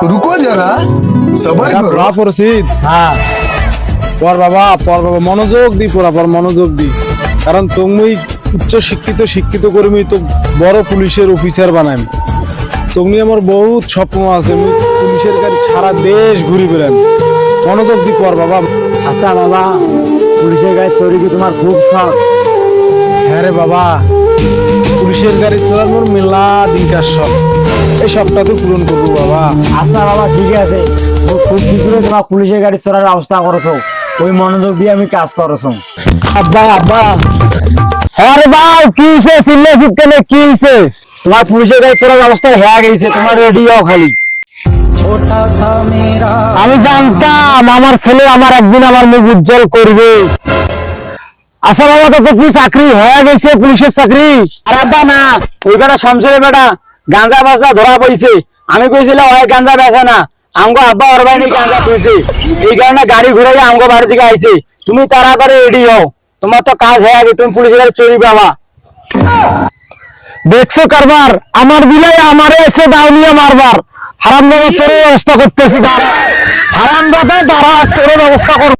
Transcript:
रुको जरा सबर करो পরিচিত হ্যাঁ পর বাবা মনোযোগ দি পর মনোযোগ দি কারণ তুমি উচ্চ শিক্ষিত কর্মী তো বড় পুলিশের অফিসার বানাই তুমি আমার বহুত স্বপ্ন আছে আমি পুলিশের গাড়ি সারা দেশ ঘুরি বেড়াম মনোযোগ দি পর বাবা আচ্ছা বাবা পুলিশের গাড়ি চোরি কি তোমার খুব শখ? হ্যাঁ রে বাবা পুলিশের গাড়ি চলার মোর মেলা দিনকার শখ এই শখটা তো পূরণ করবো বাবা আচ্ছা বাবা ঠিক আছে ও খুব শীঘ্রই তোমার পুলিশের গাড়ি চড়ার ব্যবস্থা করছো ওই মনোযোগ দিয়ে আমি কাজ করছো আব্বা আরে ভাই কি হইছে চিল্লা চিৎকারে কি হইছে তোমার পুলিশের গাড়ি চড়ার ব্যবস্থা হয়ে গেছে তোমার রেডি হও খালি আমি জানতাম আমার ছেলে আমার একদিন আমার মুখ উজ্জ্বল করবে আচ্ছা বাবা তো কি চাকরি হয়ে গেছে পুলিশের চাকরি আর আব্বা না ওই বেটা শমশের বেটা গাঁজা বাজা ধরা পড়ছে আমি কইছিলাম ওই গাঁজা বেচে না আমগো আব্বা ওর বাড়ি গাঁজা তুইছে এই কারণে গাড়ি ঘুরে আমগো বাড়ি থেকে আইছে তুমি তাড়া করে রেডি হও তোমার তো কাজ হয়ে গেছে তুমি পুলিশের গাড়ি চড়ি বাবা দেখছো কারবার আমার বিলাই আমারে এসে দাউনিয়া মারবার হারাম দাদা তোর ব্যবস্থা করতেছি হারাম দাদা তারা তোর ব্যবস্থা কর